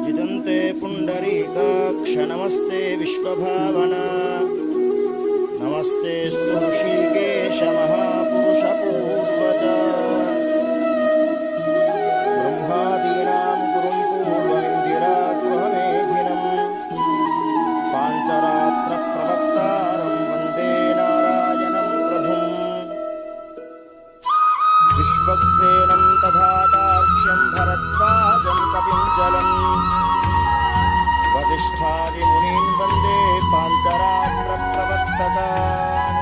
जिदन्ते पुण्डरीकाक्ष नमस्ते विश्वभावना नमस्तेऽस्तु ऋषिकेश महापुरुष पूर्वज ब्रह्मादीनां गुरुं पूर्वमिन्दिराग्रहमेधिनं पाञ्चरात्रप्रवक्तारं वन्दे नारायणं प्रभुं विश्वक्सेनं तथातार्क्ष्यं भरद्वाजं कपिञ्जलम् वसिष्ठादिमुनीन् वन्दे पाञ्चरात्रप्रवर्तकान्।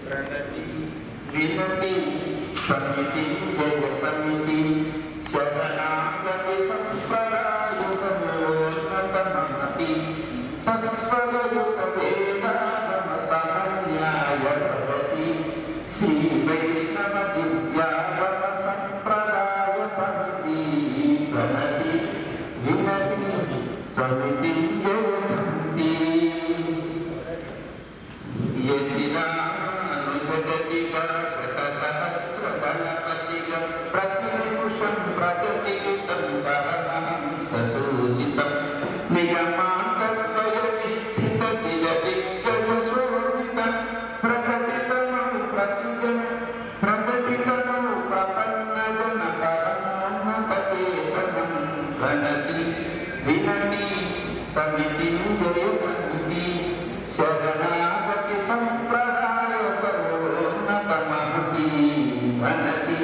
प्रणति विनति समिति जय समिति शरणागति संप्रदाय समोन्नत महति सस्वरयुत वेदागम समन्याय भवति श्री वैष्णव दिव्यागम संप्रदाय समिति प्रणति विनति समिति जय समिति प्रतिनिमुषं प्रगतितं परमं ससूचितं नियमान्तद्वयनिष्ठितदिजदिग्गजशोभितं प्रकटितमं प्रतिजन प्रकटितमं प्रपन्नजनपरमोन्नतकेतनं प्रणति विनति समितिं जय समिति शरणागति संप्रदाय सर्वोन्नतमहति वनति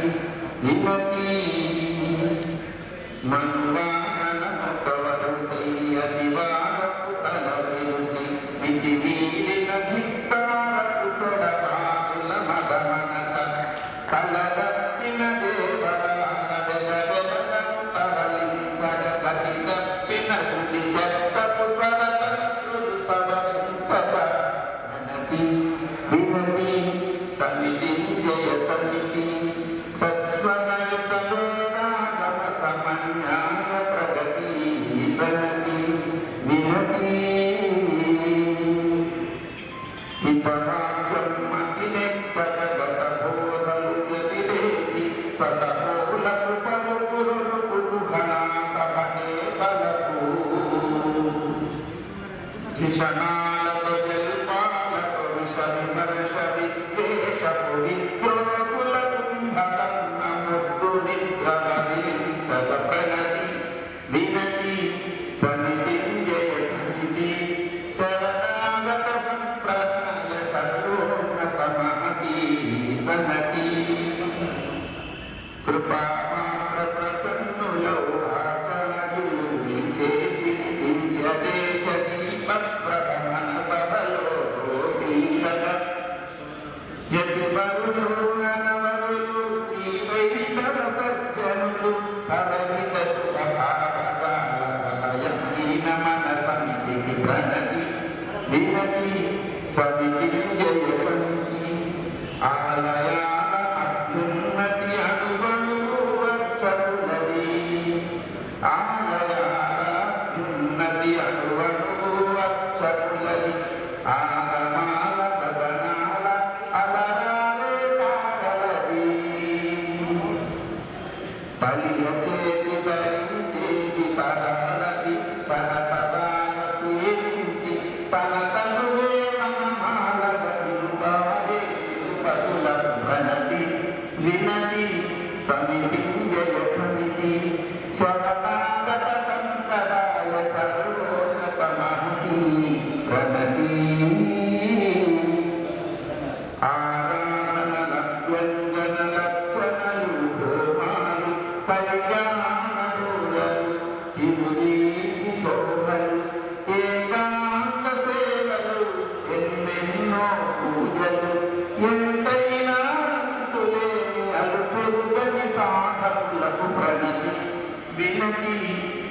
विनति मनुवाहनमुखवरुषैयदिवारपुतलविरुषि मितिवीरिनधिक्कारकुटडपाकुलमदमनस कलदप्पिन देवरानवेलवेलमुतरलिंसगतिदप्पिन श्रुतिशब्दपुष्परतत्रुसवंसवनति विनति समिति जय समिति सस्वनयुतवेदागम समन्याय प्रगति विनति विनति हितवाक्यं मतिनेक्कगतबोधलुयतिदेशि सतपोलकुपलुकुरुकुरुहणा सभने बलकु विनति समिति जय समिति शरणागत संप्रदाय सर्वोन्नतमहति वनति कृपामात्र प्रसन्नुलौ आचार्युలు విచేసి దివ్యదేశ దీపప్రదమన సభలో గోపీలగ యతివరులు ననవరులు శ్రీ వైష్ణవ సజ్జనులు పరమిత శుభభావకాలయమైన మన సమితికి ప్రణతి వినతి సమితి జయ సమితి ఆలయాల అభ్యున్నతి అనువనువు అర్చకులది ఆలయాల అభ్యున్నతి అనువనువు అర్చకులది ఆగమాల గగనాల అలరాలే పాడలది బలియ చేసి ధరించేది తరాలది తన పదాల సేవించి తన తనువే మనమాలగ తిరువారే తిరుపతుల వనతి వినతి సమితి జయ సమితి స్వగతాగత సంప్రదాయ సర్వోన్నతమహతి ప్రణతి ఆరాధనలభ్యంజనలక్షణలు హోమాలు కళ్యాణములు తిరునీతి శోభలు ఏకాంత సేవలు ఎన్నెన్నో పూజలు ఎంతైనా అంతులేని అలుపెరుగని సాధకులకు ప్రణతి వినతి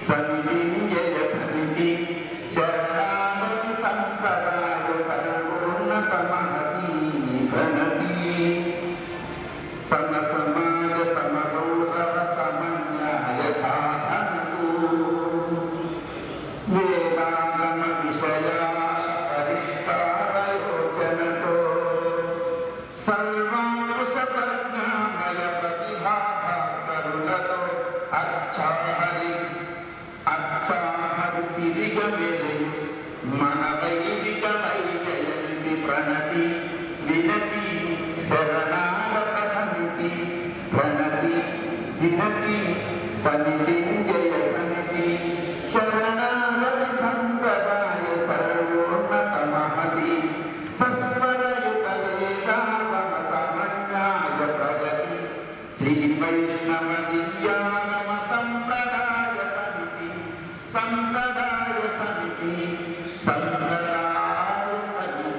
సమితి జయ సమితి శరణాగతి సంప్రదాయ సర్వోన్నతమహతి ప్రణతి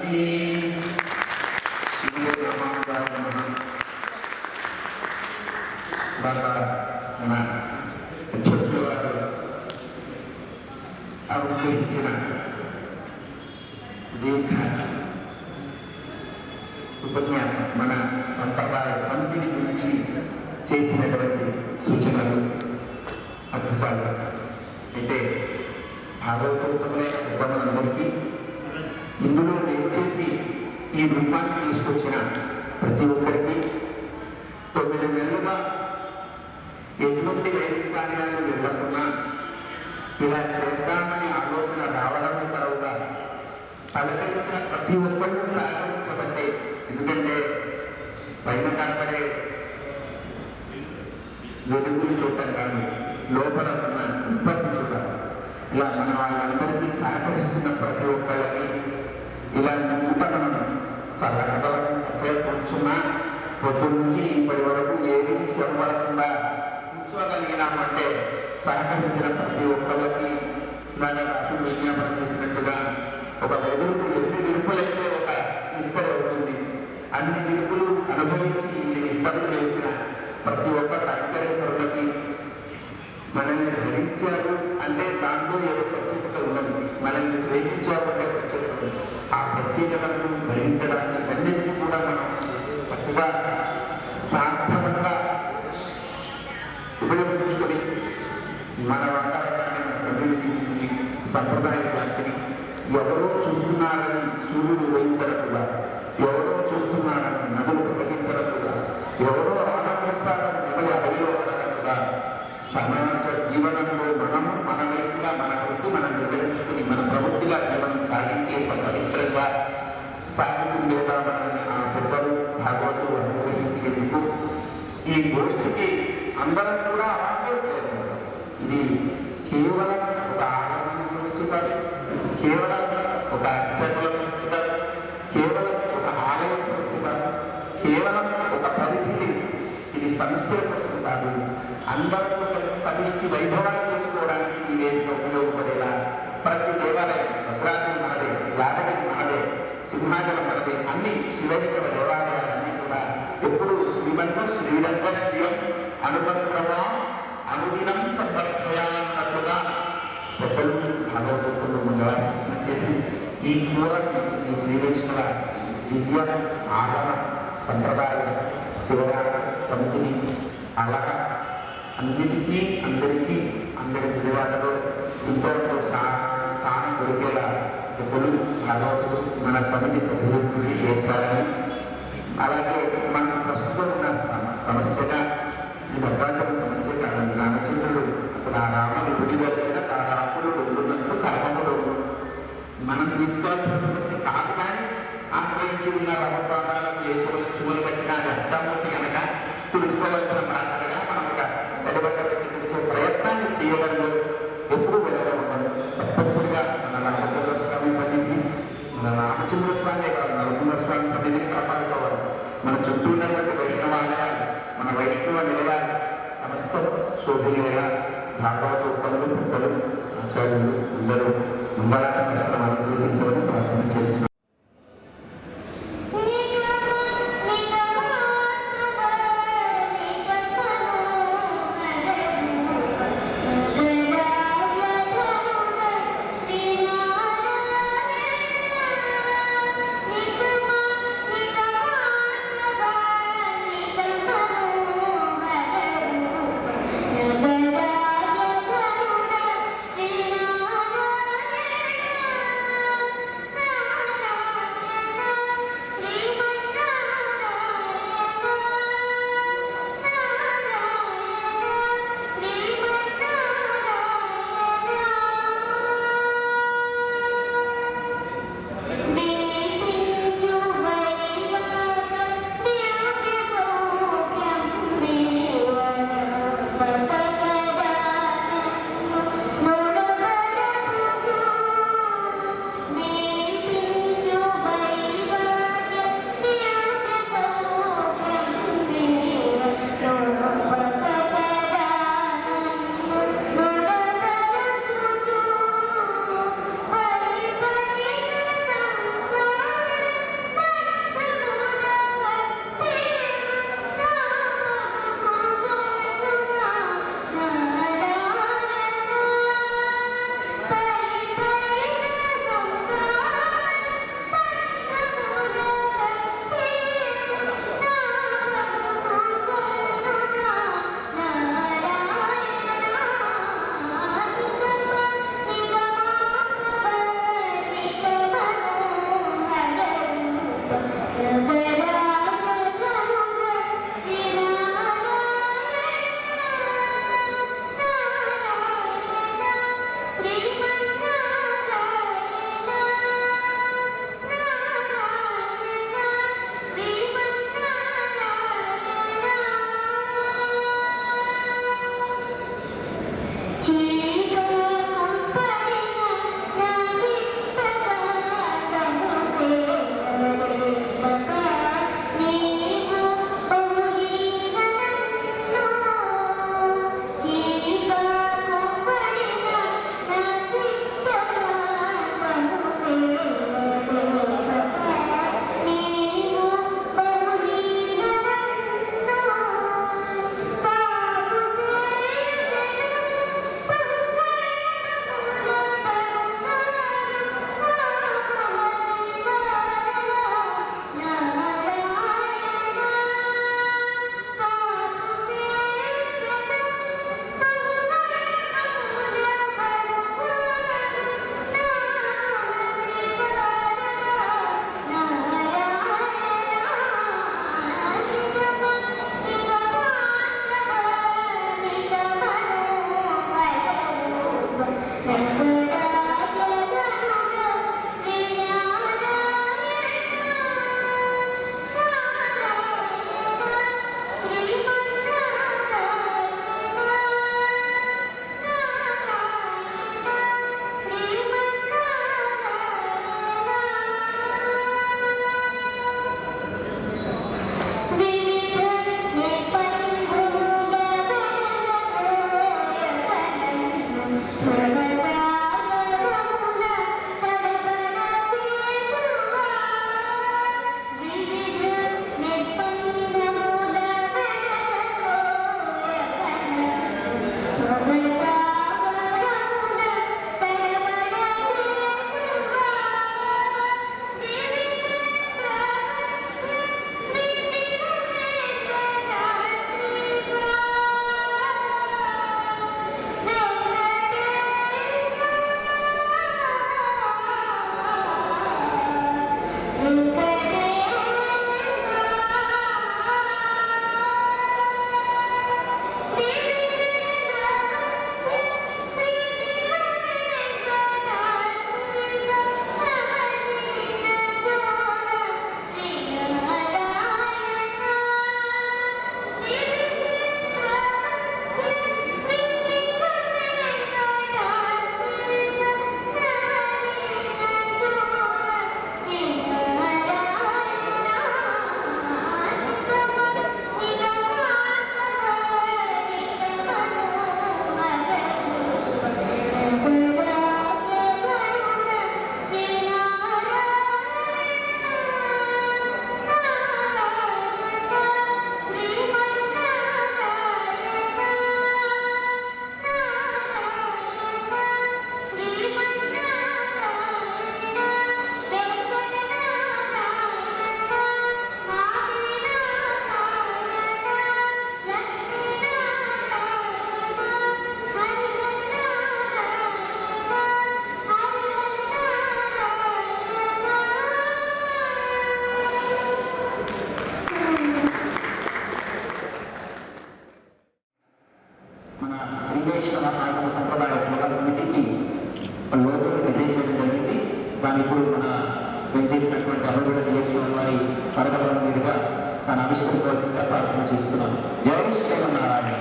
మన అధ్యక్షుల వారు అనుగ్రహించిన దీర్ఘ ఉపన్యాసం మన సంప్రదాయ సమితిని గురించి చేసినటువంటి సూచనలు అద్భుతాలు అయితే భాగవతోత్తములైన ఉత్తములందరికీ ఇందులో చేసి ఈ రూపాన్ని తీసుకొచ్చిన ప్రతి ఒక్కరికి 9 నెలలుగా ఎటువంటి వేదిక కార్యాలు వెళ్ళకుండా ఇలా చేద్దామని ఆలోచన రావడం తర్వాత పలకరించిన ప్రతి ఒక్కరూ సహకరించబట్టే. ఎందుకంటే పైన కనపడే వెలుగులు చూడటం కాదు, లోపల ఉన్న ఇబ్బంది చూడాలి. ఇలా మన వాళ్ళందరికీ సహకరిస్తున్న ప్రతి ఒక్కళ్ళకి ఇలా మనం చల్లగడలకు కూర్చున్నా పొద్దు నుంచి ఇప్పటి వరకు ఏది విషయం పడకుండా కూర్చోగలిగినామంటే సహకరించిన ప్రతి ఒక్కళ్ళకి దాని అసలు విజ్ఞాపన చేసినట్టుగా ఒక వెలుగుకు ఎన్ని విరుపులైతే ఒక విస్తరి అవుతుంది. అన్ని విరుపులు అనుభవించి ఇన్ని విస్తరులు వేసిన ప్రతి ఒక్క కైంకర్యపరులకి మనల్ని గ్రహించారు అంటే దాంట్లో ఏదో ప్రత్యేకత ఉన్నది. మనల్ని గ్రహించారు అంటే ప్రత్యేకత ఉంది. ఆ ప్రత్యేకతను గ్రహించడానికి అన్నింటినీ కూడా మనం చక్కగా సార్థకంగా ఉపయోగించుకొని మన వంటకాన్ని మన కమ్యూనిటీని సంప్రదాయ వ్యాప్తిని ఎవరో చూస్తున్నారని సూర్యుడు ఉదయించకుండా, ఎవరో చూస్తున్నారని నదులు ప్రవహించకుండా, ఎవరో ఆనందిస్తారని మిగలి అడవిలో పడకుండా సమాజ జీవనంలో మనము మన వైపుగా మన వృత్తి మనం నిర్వహించుకుని మన ప్రవృత్తిగా జీవనం సాగించే పవిత్రంగా సాగుతుండేదామని ఆ పెద్దలు భాగవతులు అనుగ్రహించేందుకు ఈ గోష్ఠికి అందరం కూడా ఆనందం. ఇది కేవలం ఒక ఆనంద సమస్య కాదు, కేవలం ఒక అర్చకుల సమస్య కాదు, కేవలం ఒక ఆలయ సమస్య కాదు, కేవలం ఒక పరిధి. ఇది సమస్యల కోసం కాదు, అందరితో కలిసి సమిష్టి వైభవాన్ని చేసుకోవడానికి ఈ వేదిక ఉపయోగపడేలా ప్రతి దేవాలయం భద్రాద్రి మనదే, యాదగిరి మనదే, సింహాచలం మనదే, అన్ని శివైష్ణవ దేవాలయాలన్నీ కూడా ఎప్పుడు శ్రీమంతో శ్రీరంగ శ్రీయం అనుబంధమా అనుదినం సంపర్కయాన్నట్టుగా పెద్దలు భగవద్గీతలు మంగళాశాసన చేసి ఈ మూలాన్ని ఈ శ్రీవైష్ణవ దివ్య ఆగమ సంప్రదాయ శివరాత్రి సమితిని అలా అన్నిటికీ అందరికీ అందరి విలువలలో ఎంతో స్థానం దొరికేలా పెద్దలు భగవతులు మన సమితి సభ్యులు కృషి చేస్తారని, అలాగే మనకు ప్రస్తుతం ఉన్న సమస్యగా ఈ భద్రాచలం సమస్య కాదు. రామచంద్రుడు అసలు ఆ రాముడు విడివచ్చిన ఆ రాముడు ఉండున్నట్లు కర్మముడు మనం తీసుకోవాల్సిన సమస్య కాదు. కానీ ఆశ్రయించి ఉన్న రమప్రాణాలకు ఏ చెవులు పెట్టినా అది అర్థమూర్తి కనుక తుడుచుకోవాల్సిన ప్రాంతంగా మనం ఒక నిలబెట్టబెట్టి తుడిచే ప్రయత్నాన్ని చేయడంలో ఎప్పుడూ వెళ్ళగలమని తప్పనిసరిగా మన రామచంద్ర స్వామి సన్నిధి, మన రామచంద్ర స్వామి కాదు నరసింహస్వామి సన్నిధిని కాపాడుకోవాలి. మన చుట్టూ ఉన్నటువంటి వైష్ణవాలయాలు, మన వైష్ణవ నిలయాలు సమస్తం శోభనీయంగా భాగవత ఉత్తములు పెద్దలు ఆచార్యులు అందరూ మంగళాశాస్త్రం అనుగ్రహించమని ప్రార్థన చేస్తున్నారు. Nara దాన్ని ఇప్పుడు మన చేసినటువంటి అమరుడ జీవస్వామి వారి పరగల మీదుగా తాను ఆవిష్కరించవలసిందిగా ప్రార్థన చేస్తున్నాను. జై శ్రీమన్నారాయణ.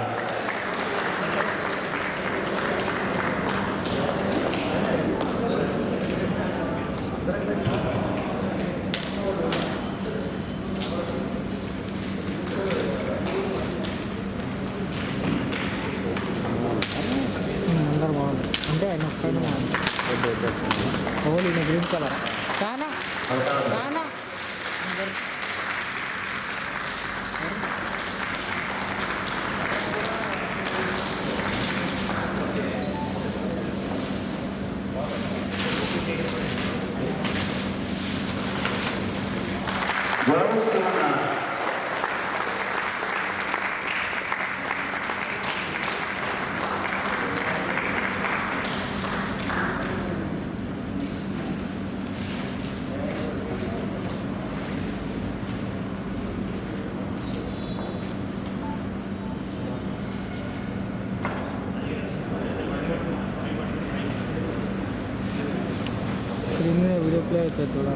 అందరు బాగుంది అంటే ఆయన ఒక్కడే బాగుంది. ఓన్లీ గ్రీన్ కలర్ కానా కానా పెద్దోడా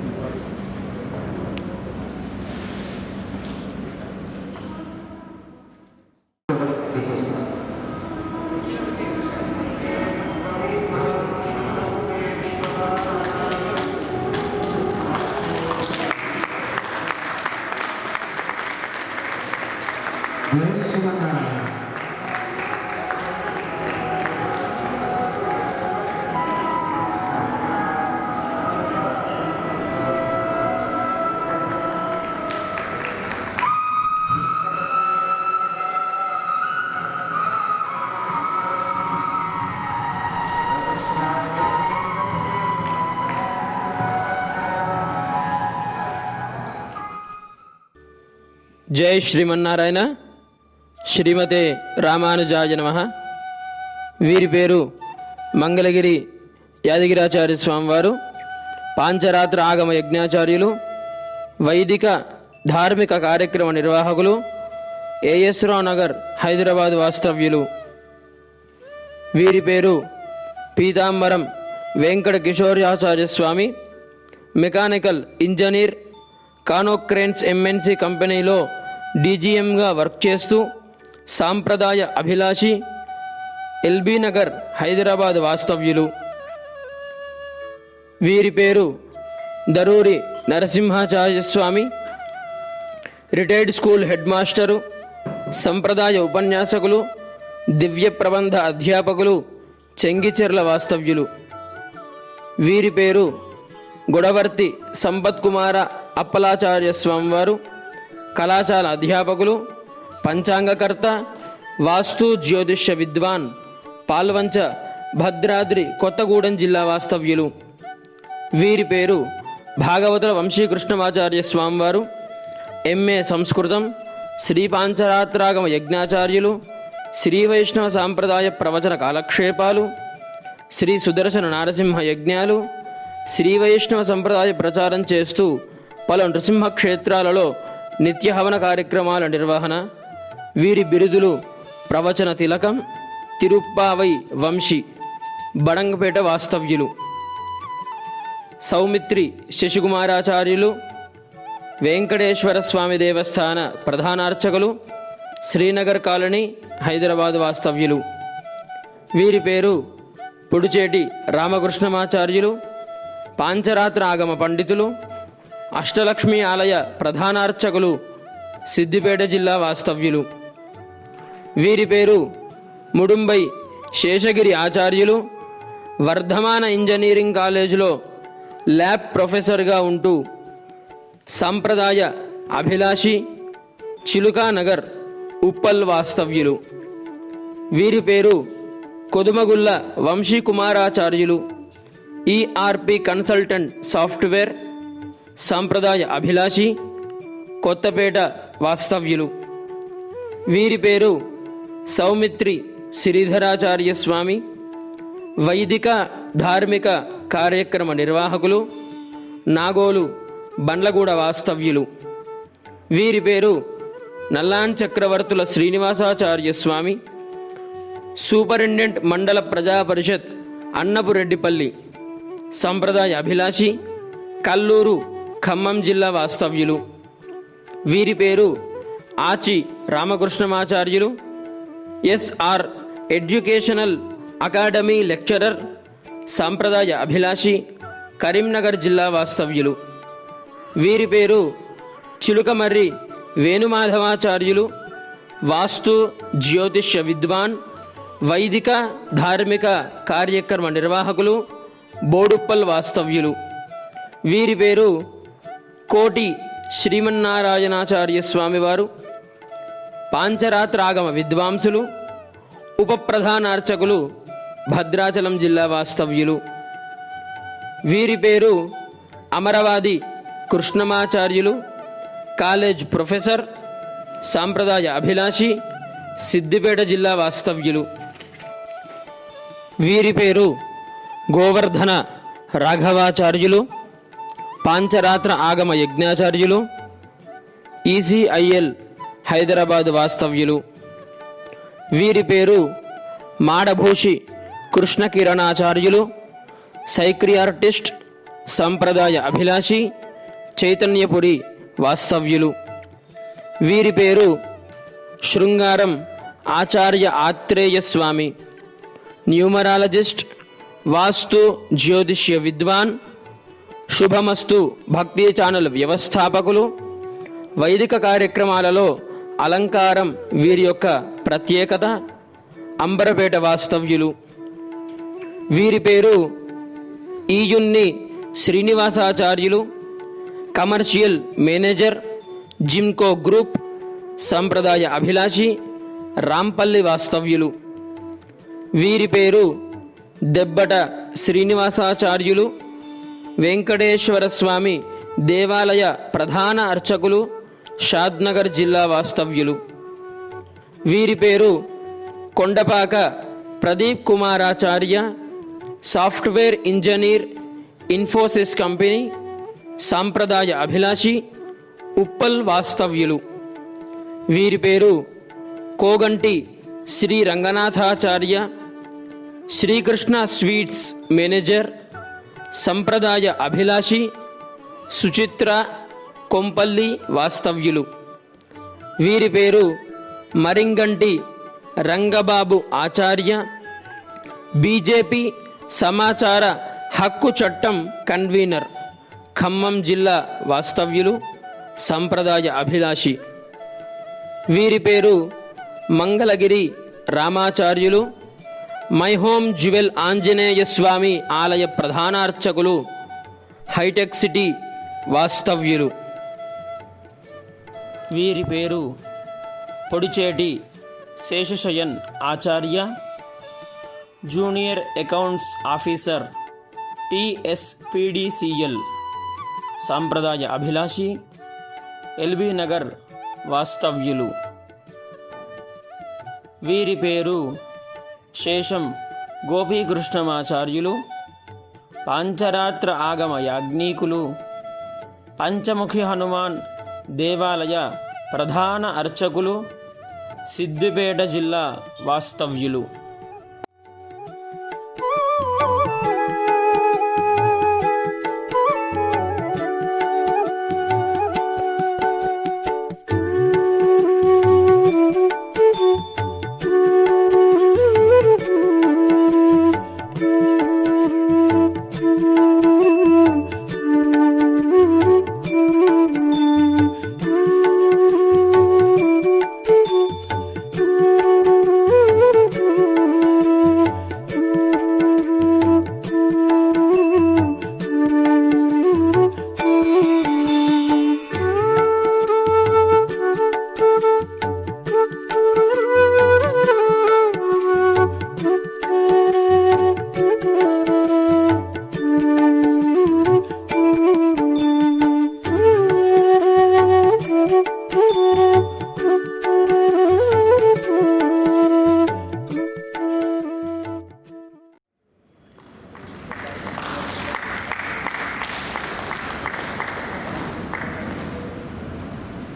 జై శ్రీమన్నారాయణ. శ్రీమతే రామానుజాయ నమః. వీరి పేరు మంగళగిరి యాదగిరాచార్య స్వామివారు, పాంచరాత్ర ఆగమ యజ్ఞాచార్యులు, వైదిక ధార్మిక కార్యక్రమ నిర్వాహకులు, ఏఎస్ రావు నగర్ హైదరాబాద్ వాస్తవ్యులు. వీరి పేరు పీతాంబరం వెంకట కిషోర్యాచార్య స్వామి, మెకానికల్ ఇంజనీర్, కానోక్రేన్స్ ఎంఎన్సి కంపెనీలో డీజీఎంగా వర్క్ చేస్తూ సాంప్రదాయ అభిలాషి, ఎల్బీ నగర్ హైదరాబాద్ వాస్తవ్యులు. వీరి పేరు దరూరి నరసింహాచార్య స్వామి, రిటైర్డ్ స్కూల్ హెడ్ మాస్టరు, సంప్రదాయ ఉపన్యాసకులు, దివ్య ప్రబంధ అధ్యాపకులు, చెంగిచెర్ల వాస్తవ్యులు. వీరి పేరు గొడవర్తి సంపత్ కుమార అప్పలాచార్య స్వామివారు, కళాశాల అధ్యాపకులు, పంచాంగకర్త, వాస్తు జ్యోతిష్య విద్వాన్, పాల్వంచ భద్రాద్రి కొత్తగూడెం జిల్లా వాస్తవ్యులు. వీరి పేరు భాగవతుల వంశీకృష్ణమాచార్య స్వామివారు, ఎంఏ సంస్కృతం, శ్రీ పాంచరాత్రాగమ యజ్ఞాచార్యులు, శ్రీ వైష్ణవ సాంప్రదాయ ప్రవచన కాలక్షేపాలు, శ్రీ సుదర్శన నారసింహ యజ్ఞాలు, శ్రీ వైష్ణవ సంప్రదాయ ప్రచారం చేస్తూ పలు నృసింహ క్షేత్రాలలో నిత్య హవన కార్యక్రమాల నిర్వహణ. వీరి బిరుదులు ప్రవచన తిలకం, తిరుప్పావై వంశీ, బడంగపేట వాస్తవ్యులు. సౌమిత్రి శశికుమారాచార్యులు, వెంకటేశ్వర స్వామి దేవస్థాన ప్రధానార్చకులు, శ్రీనగర్ కాలనీ హైదరాబాద్ వాస్తవ్యులు. వీరి పేరు పుడుచేటి రామకృష్ణమాచార్యులు, పాంచరాత్ర ఆగమ పండితులు, అష్టలక్ష్మి ఆలయ ప్రధానార్చకులు, సిద్దిపేట జిల్లా వాస్తవ్యులు. వీరి పేరు ముడుంబై శేషగిరి ఆచార్యులు, వర్ధమాన ఇంజనీరింగ్ కాలేజీలో ల్యాబ్ ప్రొఫెసర్గా ఉంటూ సంప్రదాయ అభిలాషి, చిలుకానగర్ ఉప్పల్ వాస్తవ్యులు. వీరి పేరు కొదుమగుల్ల వంశీకుమారాచార్యులు, ఈఆర్పి కన్సల్టెంట్ సాఫ్ట్వేర్, సాంప్రదాయ అభిలాషి, కొత్తపేట వాస్తవ్యులు. వీరి పేరు సౌమిత్రి శ్రీధరాచార్య స్వామి, వైదిక ధార్మిక కార్యక్రమ నిర్వాహకులు, నాగోలు బండ్లగూడ వాస్తవ్యులు. వీరి పేరు నల్లాన్ చక్రవర్తుల శ్రీనివాసాచార్య స్వామి, సూపరింటెండెంట్ మండల ప్రజాపరిషత్ అన్నపురెడ్డిపల్లి, సంప్రదాయ అభిలాషి, కల్లూరు ఖమ్మం జిల్లా వాస్తవ్యులు. వీరి పేరు Achi Ramakrishnamacharyulu, SR educational academy lecturer, సాంప్రదాయ అభిలాషి, కరీంనగర్ జిల్లా వాస్తవ్యులు. వీరి పేరు చిలుకమర్రి వేణుమాధవాచార్యులు, వాస్తు జ్యోతిష్య విద్వాన్, వైదిక ధార్మిక కార్యక్రమ నిర్వాహకులు, బోడుప్పల్ వాస్తవ్యులు. వీరి పేరు కోటి శ్రీమన్నారాయణాచార్య స్వామివారు, పాంచరాత్రాగమ విద్వాంసులు, ఉపప్రధానార్చకులు, భద్రాచలం జిల్లా వాస్తవ్యులు. వీరి పేరు అమరవాది కృష్ణమాచార్యులు, కాలేజ్ ప్రొఫెసర్, సాంప్రదాయ అభిలాషి, సిద్దిపేట జిల్లా వాస్తవ్యులు. వీరి పేరు గోవర్ధన రాఘవాచార్యులు, పాంచరాత్ర ఆగమ యజ్ఞాచార్యులు, ఈసీఐఎల్ హైదరాబాద్ వాస్తవ్యులు. వీరి పేరు మాడభూషి కృష్ణకిరణాచార్యులు, సైక్రియార్టిస్ట్, సంప్రదాయ అభిలాషి చైతన్యపురి వాస్తవ్యులు. వీరి పేరు శృంగారం ఆచార్య ఆత్రేయ స్వామి. న్యూమరాలజిస్ట్, వాస్తు జ్యోతిష్య విద్వాన్, శుభమస్తు భక్తి ఛానల్ వ్యవస్థాపకులు. వైదిక కార్యక్రమాలలో అలంకారం వీరి యొక్క ప్రత్యేకత. అంబరపేట వాస్తవ్యులు. వీరి పేరు ఈయున్ని శ్రీనివాసాచార్యులు. కమర్షియల్ మేనేజర్, జిమ్కో గ్రూప్, సంప్రదాయ అభిలాషి, రాంపల్లి వాస్తవ్యులు. వీరి పేరు దెబ్బట శ్రీనివాసాచార్యులు. వెంకటేశ్వర స్వామి దేవాలయ ప్రధాన అర్చకులు, షాద్నగర్ జిల్లా వాస్తవ్యులు. వీరి పేరు Kondapaka Pradeep Kumaracharya, software engineer, Infosys company, సాంప్రదాయ అభిలాషి, ఉప్పల్ వాస్తవ్యులు. వీరి పేరు కోగంటి శ్రీ రంగనాథాచార్య, శ్రీకృష్ణ స్వీట్స్ మేనేజర్, సంప్రదాయ అభిలాషి, సుచిత్ర కొంపల్లి వాస్తవ్యులు. వీరి పేరు మరింగంటి రంగబాబు ఆచార్య, బీజేపీ సమాచార హక్కు చట్టం కన్వీనర్, ఖమ్మం జిల్లా వాస్తవ్యులు, సంప్రదాయ అభిలాషి. వీరి పేరు Mangalagiri Ramacharyulu, my home jewel Anjaneya Swamy ఆలయ ప్రధానార్చకులు, హైటెక్ సిటీ వాస్తవ్యులు. వీరి పేరు Podicheti Seshasayan Acharya, junior accounts officer, TSPDCL, సాంప్రదాయ అభిలాషి, ఎల్బీ నగర్ వాస్తవ్యులు. వీరి పేరు శేషం గోపీకృష్ణమాచార్యులు, పాంచరాత్ర ఆగమ యాజ్ఞికులు, పంచముఖి హనుమాన్ దేవాలయ ప్రధాన అర్చకులు, సిద్దిపేట జిల్లా వాస్తవ్యులు.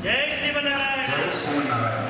జై శ్రీమన్నారాయణ. జై శ్రీమన్నారాయణ.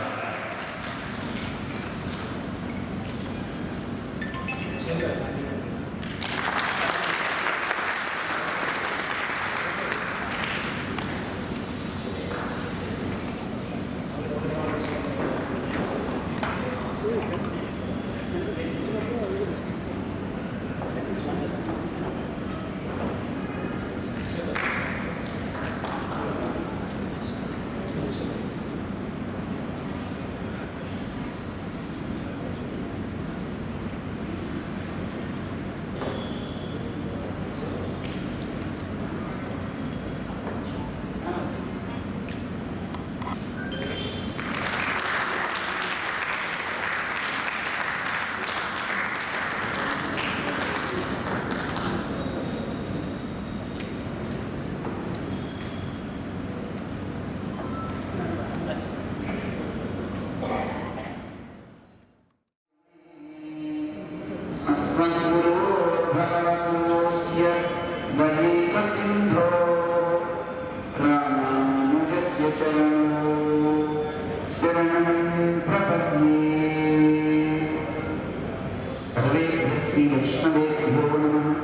श्री वैष्णवेभ्यो नमः।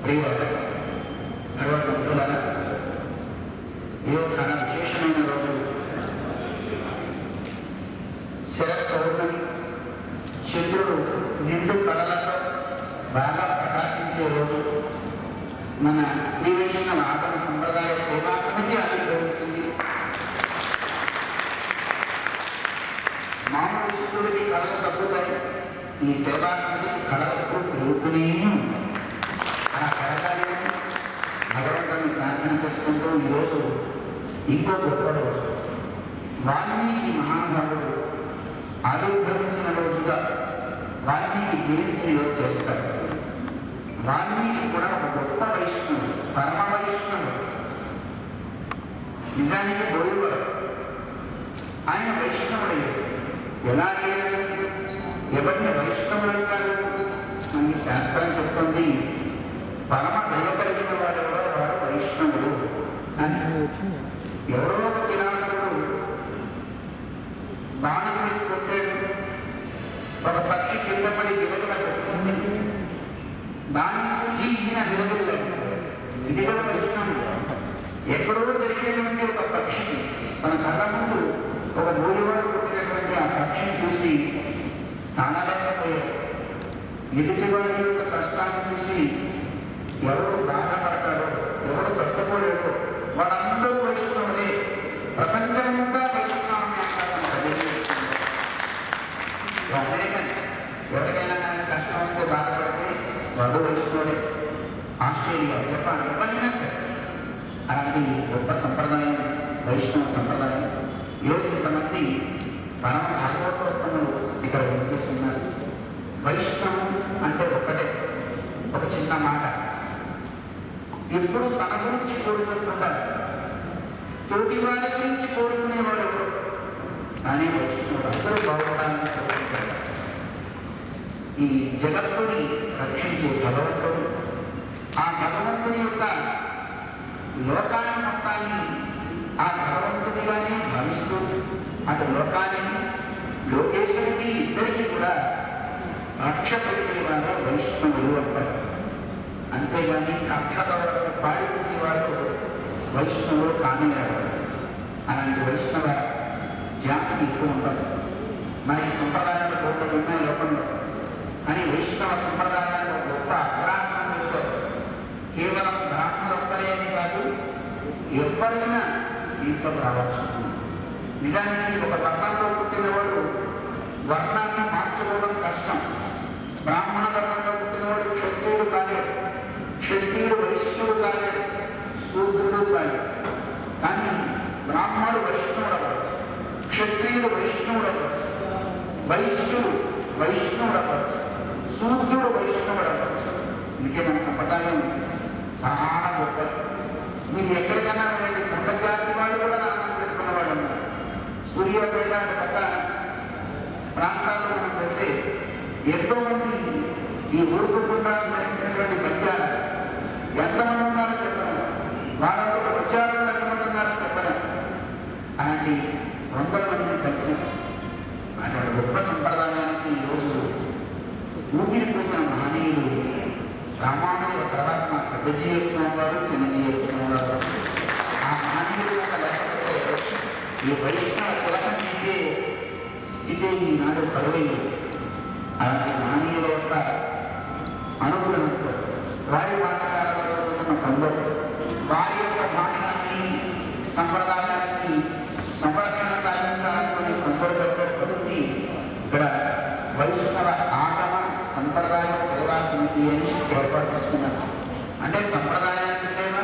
प्रिय ఈరోజు చాలా విశేషమైన రోజు. శరత్ పౌర్ణమి, చంద్రుడు నిండు కళలతో బాగా ప్రకాశించే రోజు. మన శ్రీ వైష్ణవ ఆగమ సంప్రదాయ సేవా సమితి ఆవిర్భవించింది. మామూలు చంద్రుడికి కళలు తగ్గుతాయి, ఈ సేవా సమితికి కళలు ఎప్పుడు పెరుగుతూనే ఉంటాయి. అలా కళగానే భగవంతుని ప్రార్థన చేసుకుంటూ ఈరోజు ఇంకో గొప్ప రోజు. వాల్మీకి మహానుభావుడు ఆవిర్భవించిన రోజుగా వాల్మీకి జయంతి ఈరోజు చేస్తారు. వాల్మీకి కూడా ఒక గొప్ప వైష్ణవుడు, పరమ వైష్ణవుడు. నిజానికి బోయేవాడు. ఆయన వైష్ణవుడయ్యాడు. ఎలా అయ్యాడు? ఎవరిని వైష్ణవులు అంటారు? మనకి శాస్త్రం చెప్తుంది, పరమ దయ కలిగిన వాడు కూడా వాడు వైష్ణవుడు అని. ఎవరో ఒక కిరాతకుడు బాణం తీసుకుంటాడు, ఒక పక్షి కింద పడి గిరగిర పెట్టుకుంది. దాన్ని చూసి ఈయన విరగలేదు. ఇది కూడా వైష్ణవుడు. ఎక్కడో జరిగినటువంటి ఒక పక్షిని తన కళ్ళ ముందు ఒక బోయేవాడు పుట్టినటువంటి ఆ పక్షిని చూసి తానలేకపోయాడు. ఎదుటివాడి యొక్క కష్టాన్ని చూసి ఎవడు బాధపడతాడో, ఎవడు తట్టుకోలేడో వాడందరూ వైష్ణవులే. ప్రపంచమంతా వైష్ణవుని అమెరికన్ ఎవరికైనా కానీ కష్టం వస్తే బాధపడితే వాడు వైష్ణవుడే. ఆస్ట్రేలియా, జపాన్ ఎవరైనా సరే అలాంటి గొప్ప సంప్రదాయం వైష్ణవ సంప్రదాయం. ఈరోజు ఇంతమంది పరమ భాగవతోత్తములు ఇక్కడ వినిపిస్తున్నారు. వైష్ణవం అంటే ఒక్కటే, ఒక చిన్న మాట. ఎప్పుడు తన గురించి కోరుకుంటుంటారు, తోటి వారి గురించి కోరుకునేవాడు ఎవరు? కానీ వైష్ణవుడు అందరూ బాగుపడాలని కోరుకుంటారు. ఈ జగత్తుని రక్షించే భగవంతుడు, ఆ భగవంతుని యొక్క లోకాన్ని మొత్తాన్ని ఆ భగవంతుడిగానే భావిస్తూ అటు లోకానికి లోకేశ్వరికి ఇద్దరికి కూడా రక్ష పెట్టేవాడు వైష్ణవుడు అంటారు. అంతేగాని కక్షతవరకు పాడి చేసేవాడు వైష్ణవుడు కానేవాడు. అలాంటి వైష్ణవ జాతి ఎక్కువ ఉంటారు. మనకి సంప్రదాయాలు గొప్పలు ఉన్నాయి లోకంలో, అని వైష్ణవ సంప్రదాయాలు గొప్ప అగ్రాసనం వేశారు. కేవలం బ్రాహ్మణొక్కరే అని కాదు, ఎవరైనా దీంట్లో రావచ్చు. నిజానికి ఒక వర్ణంలో పుట్టినవాడు వర్ణాన్ని మార్చుకోవడం కష్టం. బ్రాహ్మణ వర్ణంలో పుట్టినవాడు క్షత్రియుడు కాలేడు, క్షత్రియుడు వైశ్యుడు కాలేడు, శూద్రుడు కాలేడు. కానీ బ్రాహ్మణుడు వైష్ణవుడు అవ్వచ్చు, క్షత్రియుడు వైష్ణవుడు అవ్వచ్చు, వైశ్యుడు వైష్ణవుడు అవ్వచ్చు, శూద్రుడు వైష్ణవుడు అవ్వచ్చు. ఇందుకే మన సంప్రదాయం చాలా గొప్పది. మీరు ఎక్కడికైనా వెళ్ళి కొండ జాతి వాళ్ళు కూడా నామం పెట్టుకున్న వాళ్ళు ఉన్నారు. సూర్యాపేట పక్క ప్రాంతాల్లో మనం వెళ్తే ఎంతోమంది ఈ ఊరుకుండా ధరించినటువంటి మధ్యాహ్న ఎంతమంది ఉన్నారో చెప్పలేము. వాళ్ళతో ప్రచారంలో ఎంతమంది ఉన్నారో చెప్పలేము. అలాంటి 100 మందిని కలిసి అటువంటి గొప్ప సంప్రదాయానికి ఈరోజు ఊపిరి పోసిన మహనీయులు రామానుజుల తర్వాత మా పెద్ద జీఎస్వామి వారు, చిన్న జీఎస్వామి వారు. ఆ మహనీయుల యొక్క లేకపోతే ఈ వైష్ణవ తిలకం దిద్దే స్థితే ఈనాడు కరువైంది. అలాంటి మహనీయుల యొక్క అనుగ్రహంతో వారి పాఠశాలలో చదువుతున్న కొందరు వారి యొక్క భాషని సంప్రదాయానికి సంరక్షణ సాధించాలనుకుని కొందరు పెద్దలు కలిసి ఇక్కడ వైష్ణవ ఆగమ సంప్రదాయ సేవా సమితి అని ఏర్పాటు చేసుకున్నారు. అంటే సంప్రదాయానికి సేవ,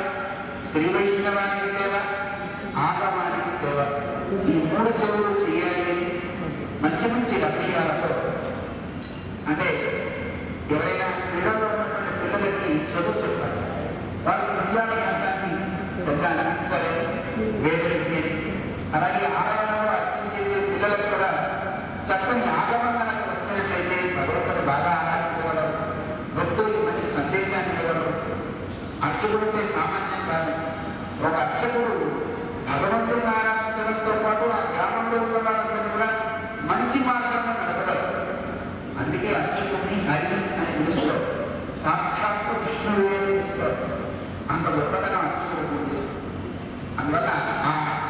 శ్రీ వైష్ణవానికి సేవ, ఆగమానికి సేవ, ఈ 3 సేవలు చేయాలి అని మంచి మంచి లక్ష్యాలతో. అంటే ఎవరైనా క్రీడలో ఉన్నటువంటి పిల్లలకి చదువు చెప్పాలి, వాళ్ళకి విద్యాభ్యాసాన్ని పెద్ద అందించాలని వేద విద్యని, అలాగే ఆలయాల్లో అర్చన చేసే పిల్లలకు కూడా చక్కని ఆగమనకు వచ్చినట్లయితే భగవంతుని బాగా ఆరాధించగలరు, భక్తులకి మంచి సందేశాన్ని ఇవ్వగలరు. అర్చకుడు అంటే సామాన్యం కాదు. ఒక అర్చకుడు భగవంతుని ఆరాధించడంతో పాటు ఆ గ్రామంలో ఉన్న వాళ్ళందరినీ కూడా మంచి మార్గంలో నడపగలరు. అందుకే అర్చకుడిని హరి అని పిలుస్తారు, సాక్షాత్తు విష్ణువే అని పిలుస్తారు. అంత గొప్పతనం అర్చకుడు ఉంది. అందువల్ల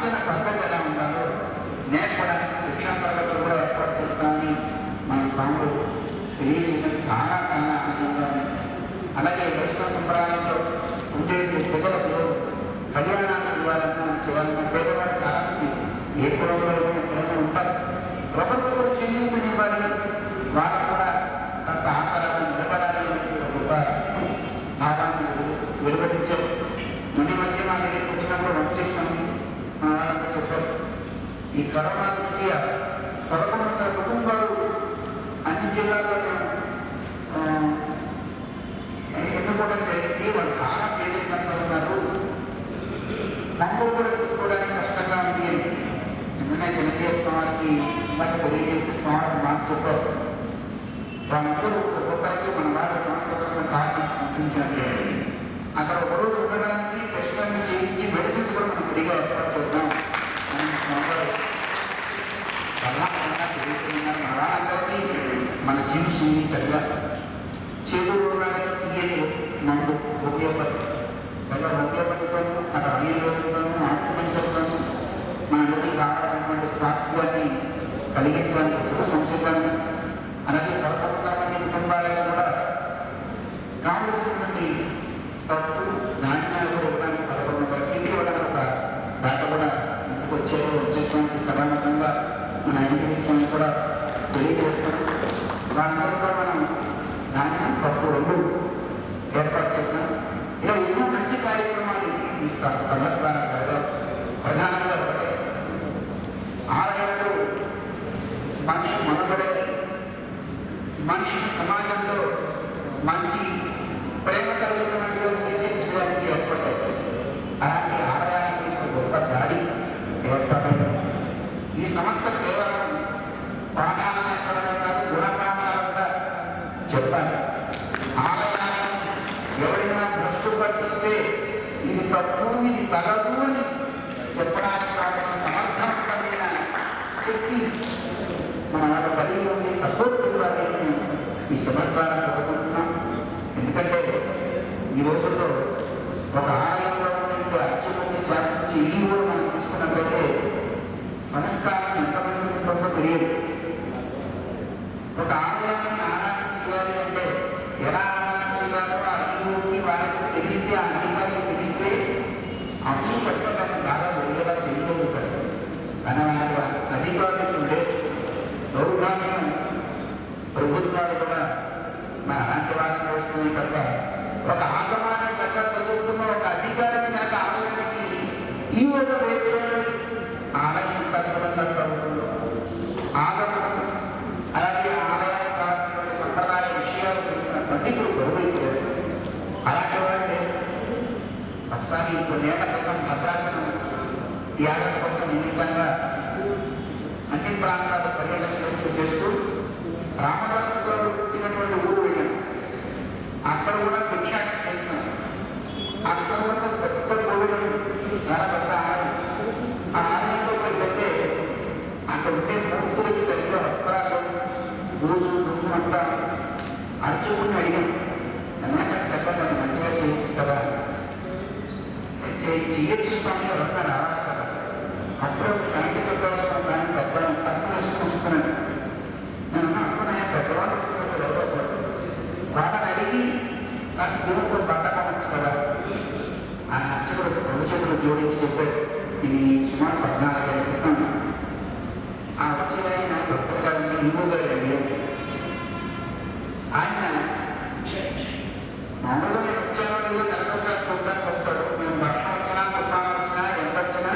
అర్చన పద్ధతి ఎలా ఉండాలో నేర్పడానికి శిక్షణ తరగతులు కూడా ఏర్పాటు చేస్తామని మన స్వాములు తెలియజేయడం చాలా చాలా ఆనందంగా ఉంది. అలాగే వైష్ణవ సంప్రదాయంలో ఉండే పిల్లలకు కళ్యాణాలు చేయాలన్నా పేదవాళ్ళు చాలా మంది ఏ కులంలో ఎక్కడైనా ఉంటారు. ఒకరికొకరు చేయించునివ్వాలి, వాళ్ళకు కూడా కాస్త ఆసరాగా నిలబడాలి అనే ఒక భావాన్ని వెలువరించారు. మొన్న మధ్య మా దగ్గరికి వచ్చినప్పుడు వంశీస్వామి మా వాళ్ళంతా చెప్పారు, ఈ కరోనా దృష్ట్యా 1100 కుటుంబాలు అన్ని జిల్లాల్లో ఎన్నుకోవడం జరిగింది. వాళ్ళు చాలా పేదరికంగా ఉన్నారు, మందులు కూడా తీసుకోవడానికి కష్టంగా ఉంది అని నిన్ననే చిన్నజీవ స్వామికి మధ్య తెలియజేస్తే స్వామి మాట చెప్పారు. వాళ్ళందరూ ఒక్కొక్కరికి మన వాళ్ళ సంస్థలను కార్డు ఇచ్చి పంపించినట్టు అక్కడ ఒకరోజు ఉండడానికి టెస్టులన్నీ చేయించి మెడిసిన్స్ కూడా మనం ఫ్రీగా ఏర్పాటు చేద్దాం అని స్వామివారు సలహాగా తెలియజేస్తున్నారు. మన వాళ్ళందరికీ మన జిమ్స్ చక్కగా చేతులు రోగాలకి తీయని మందు హోమియోపతి, చక్కగా హోమియోపతితోనూ అక్కడ ఆయుర్వేదంతోనూ ఆత్మపంచంతోనూ మనకి కావాల్సినటువంటి స్వాస్థ్యాన్ని కలిగించడానికి సంసిద్ధాన్ని, అలాగే 1100 మంది కుటుంబాలను కూడా కావలసినటువంటి పప్పు ధాన్యాలు కూడా ఇవ్వడానికి 1100 ఇంటికి ఇవ్వడానికి ఒక దాంట కూడా ఇంటికి వచ్చారు. వచ్చేటువంటి సభాముఖంగా మన ఇంటికి కూడా తెలియజేస్తాం. వాళ్ళందరూ కూడా మనం ధాన్యం పప్పు 2 ఏర్పాటు చేద్దాం. ఇలా ఎన్నో మంచి కార్యక్రమాలు ఈ సభ ద్వారా జరగాలి. ప్రధానంగా ఒకటే, ఆలయంలో మనిషి మనుగడకి, మనిషి సమాజంలో మంచి ప్రేమ కలిగినటువంటి తీర్చిదిద్దడానికి ఏర్పడ్డాయి. అలాంటి ఆలయానికి గొప్ప దాడి ఏర్పడ్డాయి. ఈ సంస్థ కేవలం పాఠాలను ఎక్కడమే కాదు, గుణపాఠాలు కూడా చెప్పాలి. ఆలయాన్ని ఎవరైనా భ్రష్టు పట్టిస్తే ఇది తప్పు, ఇది తగదు అని చెప్పడానికి కావాల్సిన సమర్థవంతమైన శక్తి మన వాళ్ళ బలి ఉండి సపోర్ట్ ఇవ్వాలి అని ఈ సమర్థాన్ని కోరుకుంటున్నాం. ఎందుకంటే ఈ రోజుల్లో ఒక ఆలయంలో ఉండే అర్చకుడిని శాసించి ఈ ఊరు మనం తీసుకున్నట్లయితే సంస్కారం ఎంతమంది ఉంటుందో తెలియదు. ఒక ఆలయాన్ని ఆరాధన చేయాలి అంటే ఎలా ఆరాధన చేయాలో ఆ ఈవుకి వాళ్ళకి తెలిస్తే, ఆ అధికారులకు తెలిస్తే అప్పుడు చెప్పడానికి బాగా వెలుగులా చేయగలుగుతారు. కానీ వాళ్ళ అధికారులకు ఉండే దౌర్భాగ్యం ప్రభుత్వాలు కూడా మన అలాంటి వాళ్ళని వేసుకునే తప్ప ఒక ఆగమాన్ని చక్కగా చదువుకున్న ఒక అధికారిని కనుక ఆలయానికి ఈ ఒక వేసుకోవాలి. ఆలయం తరపున ప్రభుత్వంలో ఆగమనం, అలాగే ఆలయానికి కావాల్సినటువంటి సంప్రదాయ విషయాలు తెలిసిన పండితులు గౌరవించారు. అలాంటి వాళ్ళే ఒకసారి కొన్నేళ్ల క్రితం భద్రాచలం త్యాగం కోసం నిమిత్తంగా అన్ని ప్రాంతాలు పర్యటన చేస్తూ రామదాసు గారు పుట్టినటువంటి ఊరు వెళ్ళాం. అక్కడ కూడా భిక్షాటం చేస్తున్నారు. ఆ స్థలంలో పెద్ద గోడలు, చాలా పెద్ద ఆలయం. ఆ ఆలయంలో వెళ్ళిపోతే అక్కడ ఉండే మూర్తులకి సరిగ్గా వస్త్రాలు, బూజు దుమ్ము అంతా అర్చుకుని అడిగాం. అన్నాక చక్కగా మంచిగా చేయొచ్చు కదా, చేయొచ్చు స్వామి, ఎవరన్నా రావాలి కదా. అప్పుడే ఒక ఫ్యామిలీ చెప్పాల్సిన ఆయన పెద్ద తక్కువ వేసుకుని వస్తున్నాడు. నేను అనుకున్నాను, పెద్దవాళ్ళు వస్తున్నట్టు ఎవరు వాళ్ళని అడిగి కాస్త దేవుడితో బట్ట కావచ్చు కదా. ఆ అర్చకుడు 2 చేతులు జోడించి చెప్పాడు, ఇది సుమారు 14 ఏళ్ళ క్రితం. ఆ వచ్చే ఆయన భక్తులు గారిని హిందూ గారు ఆయన మామూలుగా నేను వచ్చేవాళ్ళు నెలకోసారి చూడడానికి వస్తాడు. మేము వర్షం వచ్చినా, తుఫాను వచ్చినా, ఎండొచ్చినా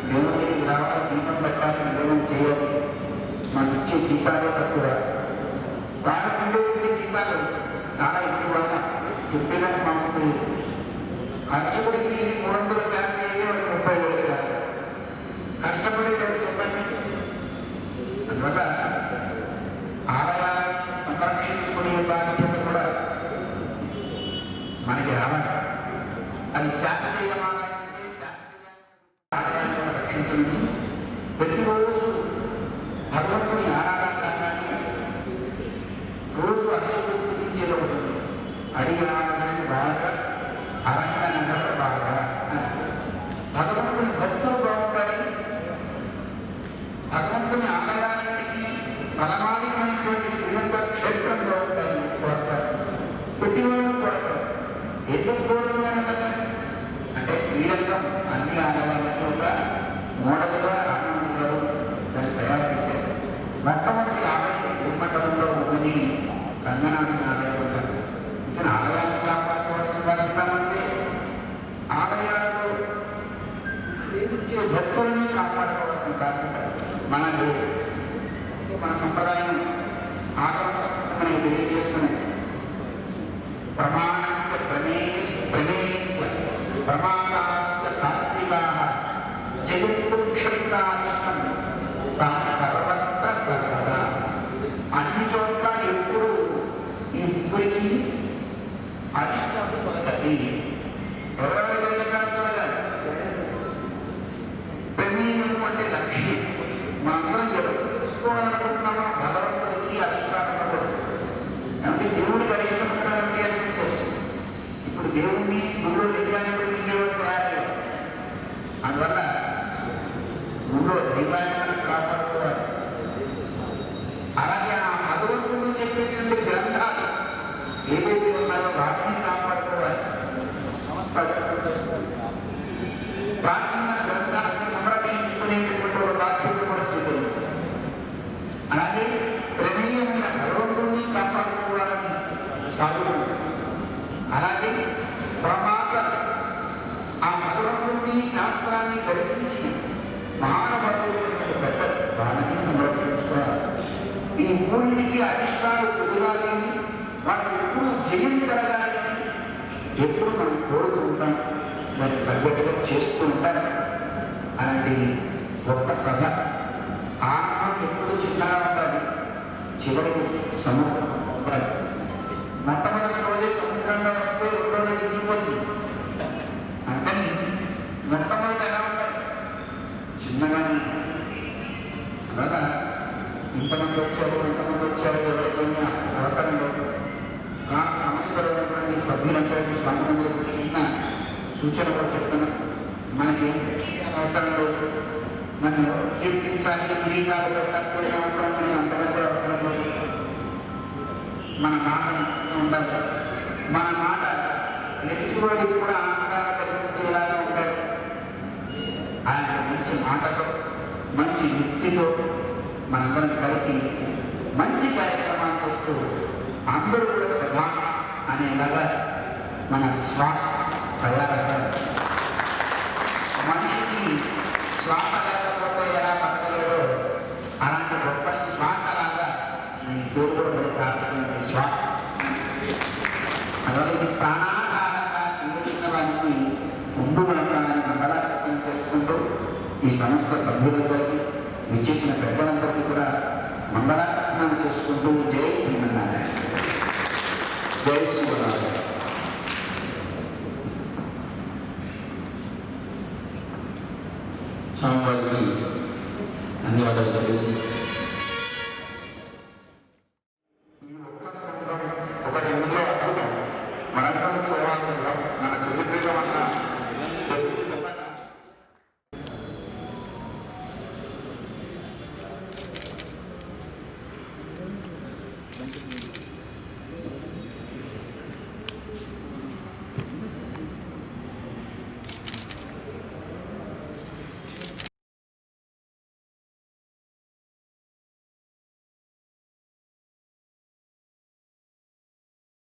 దేవుడి దగ్గరికి రావాలి, దీపం పెట్టాలి, నివేదన చేయాలి. మాకు ఇచ్చే జీతాలు తక్కువ, వాళ్ళకు ఉండే జీతాలు చాలా ఎక్కువ. చెప్పేదాన్ని మాకు అర్చకుడికి 300 శాలరీ అయితే వాడికి 30,000 శాలరీ. కష్టపడేది ఎవరు చెప్పండి. అందువల్ల ఆలయాన్ని సంరక్షించుకునే బాధ్యత కూడా మనకి రావాలి. అది శాంతియమానంటే ఆలయాన్ని రక్షించండి. ప్రతిరోజు భగవంతుని ఆరాధన కానీ రోజు అర్చకుడు స్థితించేది ఒకటి, అడియాలని బాగా అరంగనగర బాగా అని మోడల్గా రామానంద గారు దాన్ని తయారు చేశారు. మొట్టమొదటి ఆలయం భూమండలంలో ఉన్నది రంగనాథుని ఆలయం ఉంటారు. ఇక్కడ ఆలయాన్ని కాపాడుకోవాల్సిన బాధ్యత ఆలయాలలో సేవించే భక్తులని కాపాడుకోవాల్సిన బాధ్యత మనది. మన సంప్రదాయం ఆగమ సంస్కృతిని తెలియజేస్తున్నాయి. ప్రమాణంచ ప్రమేయ ప్రమాణాశ్చ సాత్వికాః జగత్తు క్షమితాదిష్టం సర్వత్ర సర్వదా. అన్ని చోట్ల ఎప్పుడు ఈ ముగ్గురికి అధిష్టాన్ని తొలగది. ఎవరెవరి తొలగాలి? ప్రమేయం అంటే లక్ష్యం. మనందరం ఎవరు తెలుసుకోవాలనుకుంటున్నామో భగవంతుడికి అధిష్టానం అంటే దేవుడికి అధిష్టం అనిపించవచ్చు. ఇప్పుడు దేవుణ్ణి గుళ్ళో దివ్యాన్ని దేవుడు తయారయ్యారు. అందువల్ల గుళ్ళో దైవాన్ని మనం కాపాడుకోవాలి. అలాగే ఆ భగవంతుడిని చెప్పేటువంటి గ్రంథాలు ఏవైతే ఉన్నాయో వాటిని కాపాడుకోవాలి. ప్రాచీన గ్రంథాలను సంరక్షించుకునేటటువంటి ఒక బాధ్యత కూడా స్వీకరించారు. అలాగే ప్రమేయమైన భగవంతుడిని కాపాడుకోవాలని సాగుతుంది. అలాగే ప్రమాత ఆ భగవంతుడిని శాస్త్రాన్ని దర్శించి మహానుభావులైనటువంటి పెద్ద వాళ్ళని సంరక్షించుకోవాలి. ఈ మూడికి అధిష్టాలు కుదరాలి, వాళ్ళకి ఎప్పుడు జయం కలగాలి అని ఎప్పుడు మనం కోరుతూ ఉంటాం. దాన్ని తగ్గట్టుగా చేస్తూ ఉంటాం. అలాంటి గొప్ప సభ ఆత్మ ఎప్పుడు చిన్నగా ఉండాలి, చివరికి సముద్రం ఉండాలి. మొట్టమొదటి రోజే సముద్రంలో వస్తే రెండో రోజు దిగిపోతుంది. అందుకని మొట్టమొదటి ఎలా ఉండాలి? చిన్నగానే. అలాగా ఇంతమంది వచ్చారు ఎవరికైనా అవసరం లేదు. నాకు సంస్థలో ఉన్నటువంటి సభ్యులందరికీ స్వామి చిన్న సూచన కూడా చెప్తున్నాను. మనకి అవసరం లేదు. మనం కీర్తించాలి, కిరీటాలు పెట్టాలి అవసరం లేదు. అంతకంటే అవసరం లేదు. మన మాట ఉండాలి. మన మాట ఎదుటివాడికి కూడా ఆనందాన్ని కలిగించేలాగా ఉండాలి. ఆయన మంచి మాటతో మంచి యుక్తితో మనందరం కలిసి మంచి కార్యక్రమాలు చేస్తూ అందరూ కూడా సభ అనేలాగా మన శ్వాస తయారవ్వాలి. మనిషికి శ్వాస లేకపోతే ఎలా బతకలేడో అలాంటి గొప్ప శ్వాసలాగా మీ పేరు కూడా మరి సాగుతున్నది శ్వాస. అందువల్ల ఇది ప్రాణాధారంగా సంరక్షణ వారికి ముందు ఉండాలని మంగళాశాసనం చేసుకుంటూ ఈ సంస్థ సభ్యులందరికీ విచ్చేసిన పెద్దలందరికీ కూడా మంగళాశాసనాలు చేసుకుంటూ జై శ్రీమన్నారాయణ. జై శ్రీమన్నారాయణ. స్వామివారికి ధన్యవాదాలు తెలియజేస్తాను.